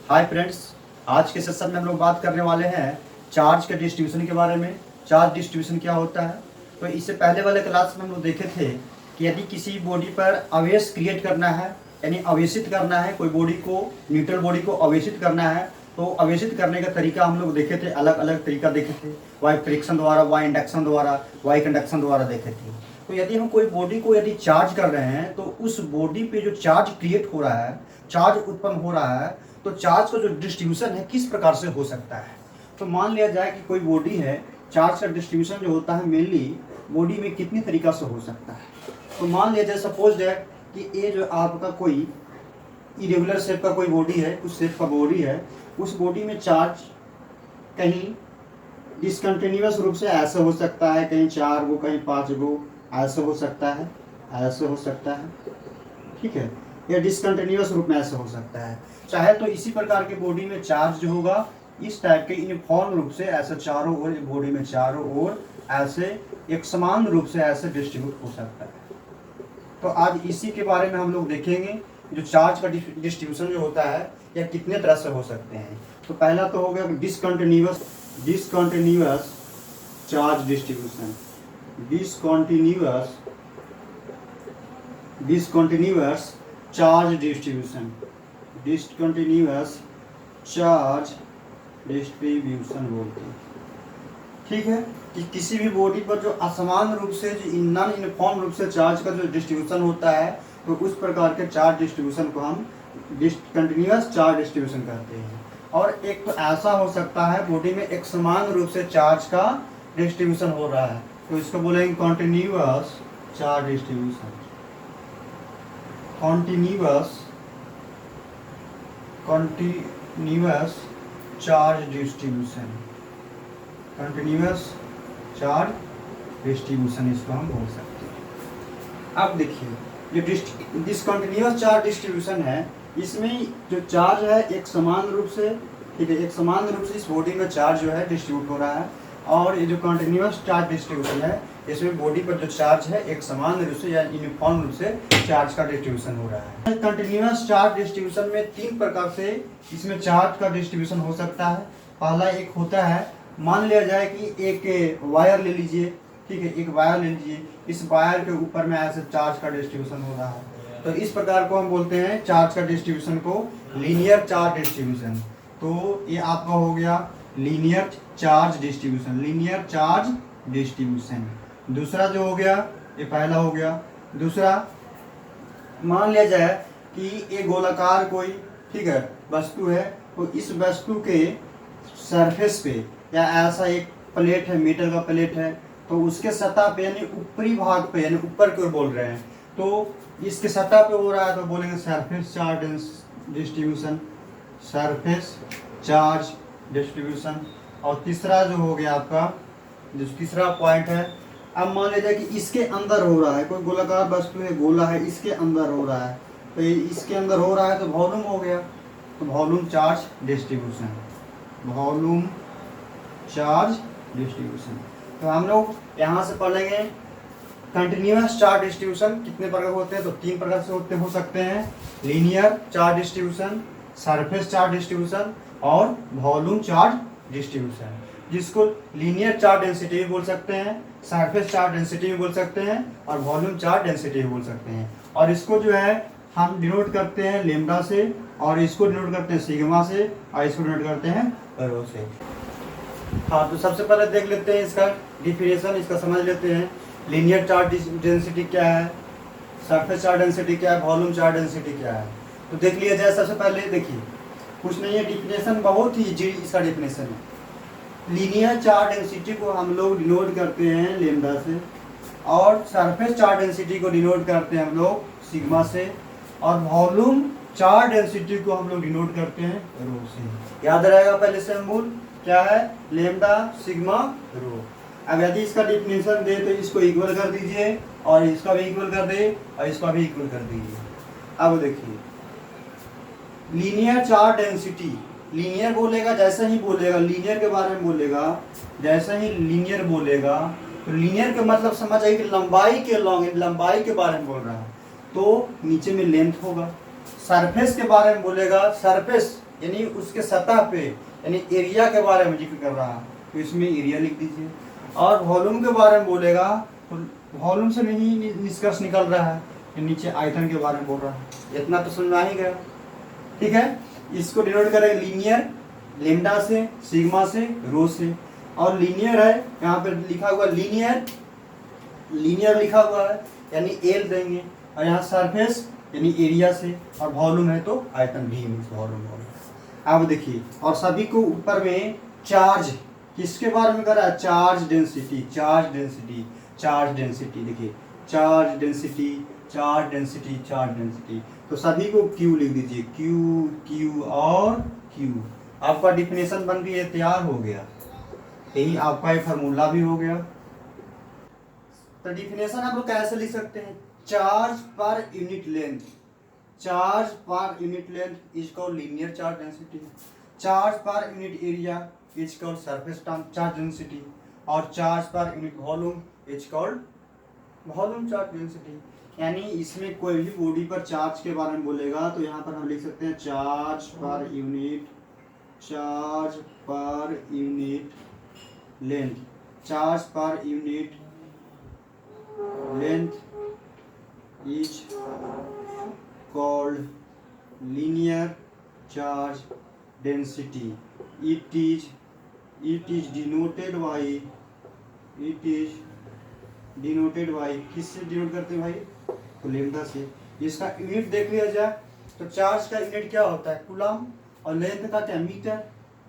Hi friends, आज के session में हम लोग बात करने वाले हैं चार्ज के डिस्ट्रीब्यूशन के बारे में। चार्ज डिस्ट्रीब्यूशन क्या होता है? तो इससे पहले वाले क्लास में हम लोग देखे थे कि यदि किसी बॉडी पर आवेश क्रिएट करना है, यानी आवेशित करना है, कोई बॉडी को, न्यूट्रल बॉडी को आवेशित करना है, तो आवेशित करने का तरीका हम लोग देखे थे, अलग अलग तरीका देखे थे। वाई फ्रिक्शन द्वारा, वाई इंडक्शन द्वारा, वाई कंडक्शन द्वारा देखे थे। तो यदि हम कोई बॉडी को यदि चार्ज कर रहे हैं तो उस बॉडी पे जो चार्ज क्रिएट हो रहा है, चार्ज उत्पन्न हो रहा है, तो चार्ज का जो डिस्ट्रीब्यूशन है किस प्रकार से हो सकता है। तो मान लिया जाए कि कोई बॉडी है, चार्ज का डिस्ट्रीब्यूशन जो होता है मेनली बॉडी में कितनी तरीका से हो सकता है। तो मान लिया जाए सपोज दैट कि ये जो आपका कोई इरेगुलर शेप का कोई बॉडी है, उस शेप का बॉडी है, उस बॉडी में चार्ज कहीं डिसकंटिन्यूअस रूप से ऐसे हो सकता है, कहीं 4 गो, कहीं 5 गो, ऐसे हो सकता है, ऐसे हो सकता है, ठीक है, या डिसकंटिन्यूअस रूप में ऐसे हो सकता है। चाहे तो इसी प्रकार के बॉडी में चार्ज जो होगा इस टाइप के यूनिफॉर्म रूप से ऐसे चारों ओर, बॉडी में चारों ओर ऐसे एक समान रूप से ऐसे डिस्ट्रीब्यूट हो सकता है। तो आज इसी के बारे में हम लोग देखेंगे, जो चार्ज का डिस्ट्रीब्यूशन जो होता है या कितने तरह से हो सकते हैं। तो पहला तो हो गया discontinuous charge distribution. Discontinuous charge distribution, discontinuous charge distribution बोलते हैं। ठीक है, कि किसी भी बॉडी पर जो असमान रूप से, जो नॉन यूनिफॉर्म रूप से चार्ज का जो डिस्ट्रीब्यूशन होता है, तो उस प्रकार के चार्ज डिस्ट्रीब्यूशन को हम डिसकंटिन्यूअस चार्ज डिस्ट्रीब्यूशन कहते हैं। और एक तो ऐसा हो सकता है बॉडी में एक समान रूप से चार्ज का डिस्ट्रीब्यूशन हो रहा है, तो इसको बोलेंगे continuous charge distribution. Continuous charge distribution, continuous charge distribution इसको हम बोल सकते हैं। अब देखिए, जो डिसकंटिन्यूअस चार्ज डिस्ट्रीब्यूशन है, इसमें जो चार्ज है एक समान रूप से, ठीक है, एक समान रूप से इस बॉडी में चार्ज जो है डिस्ट्रीब्यूट हो रहा है। और ये जो कंटिन्यूअस चार्ज डिस्ट्रीब्यूशन है, इसमें बॉडी पर जो चार्ज है एक समान रूप से या यूनिफॉर्म रूप से चार्ज का डिस्ट्रीब्यूशन हो रहा है। कंटिन्यूअस चार्ज डिस्ट्रीब्यूशन में 3 प्रकार से इसमें चार्ज का डिस्ट्रीब्यूशन हो सकता है। पहला एक होता है, मान लिया जाए कि एक वायर ले लीजिए, ठीक है, एक वायर ले लीजिए, इस वायर के ऊपर में ऐसे चार्ज का डिस्ट्रीब्यूशन हो रहा है, तो इस प्रकार को हम बोलते हैं चार्ज का डिस्ट्रीब्यूशन को लीनियर चार्ज डिस्ट्रीब्यूशन। तो ये आपका हो गया linear charge distribution, linear charge distribution. दूसरा जो हो गया, ये पहला हो गया। दूसरा, मान लिया जाए कि ये गोलाकार कोई, ठीक है, वस्तु है, तो इस वस्तु के सरफेस पे या ऐसा एक प्लेट है, मीटर का प्लेट है, तो उसके सतह पे यानी ऊपरी भाग पे, यानी ऊपर की ओर बोल रहे हैं, तो इसके सतह पे हो रहा है, तो बोलेंगे surface charge distribution, surface charge distribution. और तीसरा जो हो गया आपका, जो तीसरा पॉइंट है, अब मान लीजिए कि इसके अंदर हो रहा है, कोई गोलाकार वस्तु है, गोला है, इसके अंदर हो रहा है, तो ये इसके अंदर हो रहा है, तो वॉल्यूम हो गया, तो volume charge distribution, volume charge distribution. तो हम लोग यहाँ से पढ़ेंगे कंटिन्यूअस चार्ज डिस्ट्रीब्यूशन कितने प्रकार होते हैं, तो 3 प्रकार से हो सकते हैं, linear charge distribution, surface charge distribution और वॉल्यूम चार्ज डिस्ट्रीब्यूशन, जिसको लीनियर चार्ज डेंसिटी भी बोल सकते हैं, सरफेस चार्ज डेंसिटी भी बोल सकते हैं और वॉल्यूम चार्ज डेंसिटी भी बोल सकते हैं। और इसको जो है हम डिनोट करते हैं लैम्ब्डा से, और इसको डिनोट करते हैं सिग्मा से, और इसको डिनोट करते हैं रो से। हाँ, तो सबसे पहले देख लेते हैं इसका डिफिनेशन, इसका समझ लेते हैं। लीनियर चार्ज डेंसिटी क्या है, सरफेस चार्ज डेंसिटी क्या है, वॉल्यूम चार्ज डेंसिटी क्या है, तो देख लिया जाए। सबसे पहले देखिए, कुछ नहीं है, डिफिनेशन बहुत ही इजी इसका डिफिनेशन है। लीनियर चार्ज डेंसिटी को हम लोग डिनोट करते हैं लैम्ब्डा से, और सरफेस चार्ज डेंसिटी को डिनोट करते हैं हम लोग सिग्मा से, और वॉल्यूम चार्ज डेंसिटी को हम लोग डिनोट करते हैं रो से। याद रहेगा, पहले से हम बोल क्या है, लैम्ब्डा, सिग्मा, रो। अब यदि इसका डिफिनेशन दे तो इसको इक्वल कर दीजिए, और इसका भी इक्वल कर दे, और इसका भी इक्वल कर दीजिए। अब देखिए, लीनियर चार्ज डेंसिटी, लीनियर बोलेगा, जैसे ही बोलेगा लीनियर के बारे में बोलेगा, जैसे ही लीनियर बोलेगा, तो लीनियर का मतलब समझ आइए कि लंबाई के बारे में बोल रहा है, तो नीचे में लेंथ होगा। सरफेस के बारे में बोलेगा, सरफेस यानी उसके सतह पे, यानी एरिया के बारे में जिक्र कर रहा है तो इसमें एरिया लिख दीजिए। और वॉल्यूम के बारे में बोलेगा तो वॉल्यूम से नहीं निष्कर्ष निकल रहा है, ये नीचे आयतन के बारे में बोल रहा है। इतना तो समझ आ ही गया, ठीक है। इसको डिनोट करेंगे लीनियर, लेमडा से, सिग्मा से, रो से। और लीनियर है, यहाँ पर लिखा हुआ लीनियर, लीनियर लिखा हुआ है यानी एल देंगे। और यहाँ सरफेस यानी एरिया से, और वॉल्यूम है तो आयतन भी वॉल्यूम। अब देखिए, और सभी को ऊपर में चार्ज किसके बारे में कर रहा है, charge density, charge density, charge density. देखिए charge density, charge density, charge density, तो सभी को क्यू लिख दीजिए, क्यू क्यू और क्यू। आपका डिफिनेशन बन के तैयार हो गया, यही आपका ये फार्मूला भी हो गया। तो डिफिनेशन आप लोग कैसे लिख सकते हैं, charge per unit length, charge per unit length is called linear charge density, charge per unit area is called surface charge density, और charge per unit volume is called volume charge density. यानी इसमें कोई भी body पर charge के बारे में बोलेगा तो यहाँ पर हम लिख सकते हैं charge per unit, charge per unit length, charge per unit length is called linear charge density. It is denoted by किससे डिनोट करते हैं भाई, तो लेमडा से। इसका यूनिट देख लिया जाए तो चार्ज का यूनिट क्या होता है, कूलम, और लेंथ का क्या, मीटर,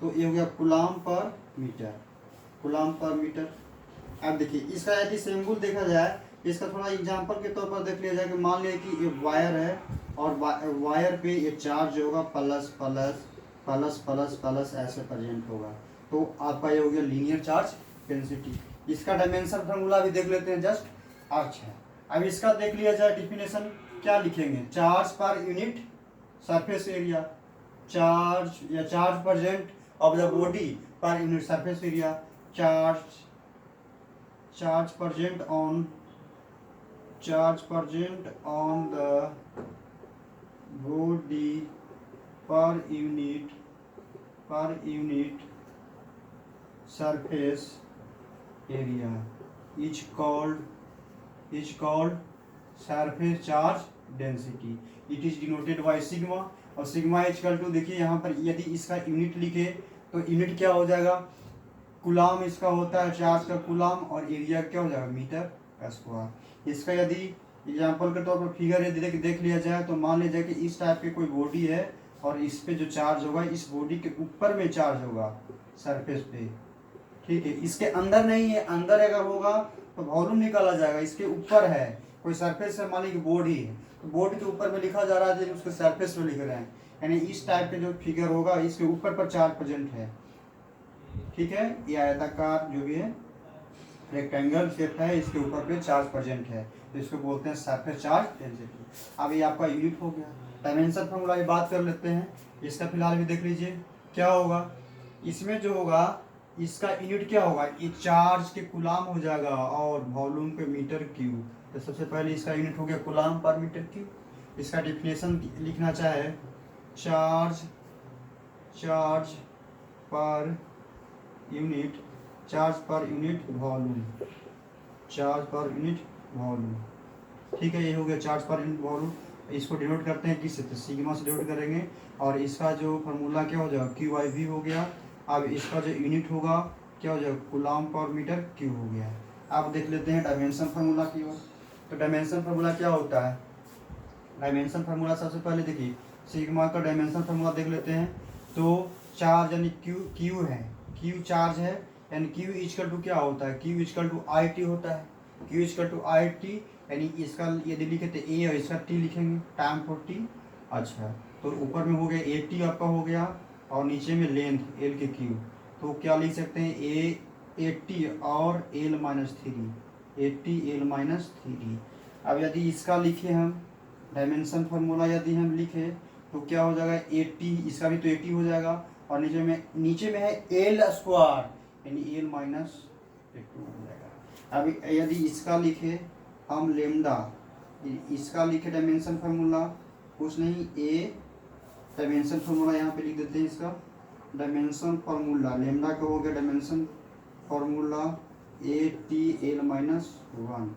तो ये हो गया coulomb per metre, coulomb per metre. अब देखिए इसका यदि सिंबल देखा जाए, इसका थोड़ा एग्जांपल के तौर पर देख लिया जाए कि मान लिया कि ये वायर है और वायर पे ये चार्ज होगा plus plus plus plus plus ऐसे प्रेजेंट होगा, तो आपका ये हो गया लीनियर चार्ज डेंसिटी। इसका डायमेंशन फार्मूला भी देख लेते हैं जस्ट। अच्छा, अब इसका देख लिया जाए डिफिनेशन, क्या लिखेंगे, charge per unit surface area, charge या charge present of the body per unit surface area, charge present on the body per unit surface area is called surface charge density. It is denoted by sigma, और sigma equal to, देखिए यहाँ पर यदि इसका unit लिखे तो unit क्या हो जाएगा, कुलाम इसका होता है चार्ज का कुलाम, और एरिया क्या हो जाएगा, मीटर स्क्वायर। इसका यदि एग्जांपल के तौर पर फिगर यदि देख लिया जाए तो मान लीजिए कि इस टाइप की कोई बॉडी है और इस पे जो चार्ज होगा इस बॉडी के ऊपर में चार्ज होगा सरफेस पे, ठीक है, इसके अंदर नहीं है, अंदर अगर होगा तो वॉल्यूम निकाला जाएगा, इसके ऊपर है कोई सरफेस है, मान लीजिए बॉडी है तो बोर्ड के ऊपर में लिखा जा रहा है, उसके सरफेस में लिख रहे हैं, यानी इस टाइप के जो फिगर होगा इसके ऊपर पर चार्ज प्रेजेंट है, ठीक है। ये आयताकार जो भी है रेक्टेंगल शेप है, इसके ऊपर पे चार्ज प्रेजेंट है, तो इसको बोलते हैं सरफेस चार्ज डेंसिटी। अब ये आपका यूनिट हो गया। डायमेंशन फॉर्मूला की बात कर लेते हैं, इसका फिलहाल भी देख लीजिए क्या होगा। इसमें जो होगा इसका यूनिट क्या होगा, ये चार्ज के कुलाम हो जाएगा और वॉल्यूम पे मीटर क्यूब। तो सबसे पहले इसका यूनिट हो गया कुलाम पर मीटर क्यूब। इसका डिफिनेशन लिखना चाहे, charge per unit, charge per unit volume, charge per unit volume, ठीक है। ये हो गया चार्ज पर यूनिट वॉल्यूम। इसको डिनोट करते हैं किससे, तो सिग्मा से डिनोट करेंगे, और इसका जो फार्मूला क्या हो जाएगा, क्यू आई वी हो गया। अब इसका जो यूनिट होगा क्या हो जाएगा, कूलम पर मीटर क्यूब हो गया। अब देख लेते हैं डायमेंशन फार्मूला की ओर। तो डायमेंशन फार्मूला क्या होता है, डायमेंशन फार्मूला सबसे पहले देखिए सिग्मा का डायमेंशन फार्मूला देख लेते हैं। तो चार्ज यानी क्यू है, क्यू चार्ज है, यानी क्यू इक्वल टू क्या होता है, Q equal to I T होता है, Q equal to I T, यानी इसका यदि लिखे तो ए और इसका टी लिखेंगे, टाइम फॉर टी। अच्छा, तो ऊपर में हो गया ए टी आपका हो गया, और नीचे में लेंथ एल के क्यू, तो क्या लिख सकते हैं, ए टी और L minus three, A T L minus three. अब यदि इसका लिखे हम डायमेंशन फार्मूला यदि हम लिखे तो क्या हो जाएगा, ए टी, इसका भी तो ए टी हो जाएगा, और नीचे में है एल स्क्वायर, यानी एल माइनस टू हो जाएगा। अब यदि इसका लिखे हम लेमडा, इसका लिखे डायमेंशन फार्मूला कुछ नहीं, ए डायमेंशन फार्मूला यहाँ पे लिख देते हैं इसका। डायमेंशन फार्मूला लेमडा का हो गया डायमेंशन फार्मूला ATL-1,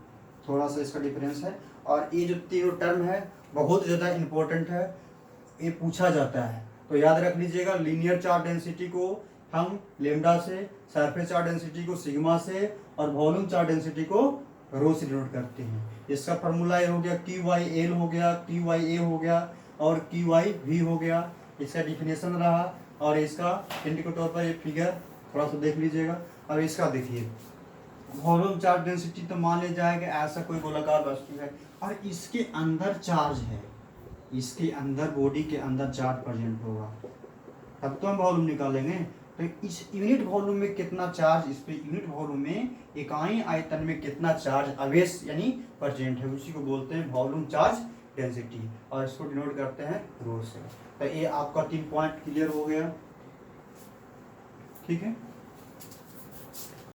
थोड़ा सा इसका डिफरेंस है। और ये जो तीनों टर्म है बहुत ज़्यादा इम्पोर्टेंट है, ये पूछा जाता है, तो याद रख लीजिएगा। लीनियर चार्ज डेंसिटी को हम लेमडा से, सरफेस चार्ज डेंसिटी को सिग्मा से, और वॉल्यूम चार्ज डेंसिटी को रो से डिनोट करते हैं। इसका फार्मूला ये हो गया QYL हो गया, QYA हो गया और QYV हो गया। इसका डिफिनेशन रहा, और इसका हिंट के तौर पर ये फिगर थोड़ा सा देख लीजिएगा। अब इसका देखिए, वॉल्यूम चार्ज डेंसिटी तो मान लिया जाएगा ऐसा कोई गोलाकार वस्तु है और इसके अंदर चार्ज है, इसके अंदर बॉडी के अंदर चार्ज प्रेजेंट होगा, तब तो हम वॉल्यूम निकालेंगे। तो इस यूनिट वॉल्यूम में कितना चार्ज, इस पे यूनिट वॉल्यूम में इकाई आयतन में कितना चार्ज आवेश यानी प्रेजेंट है, उसी को बोलते हैं वॉल्यूम चार्ज डेंसिटी, और इसको डिनोट करते हैं रो से। तो ये आपका 3 पॉइंट क्लियर हो गया, ठीक है।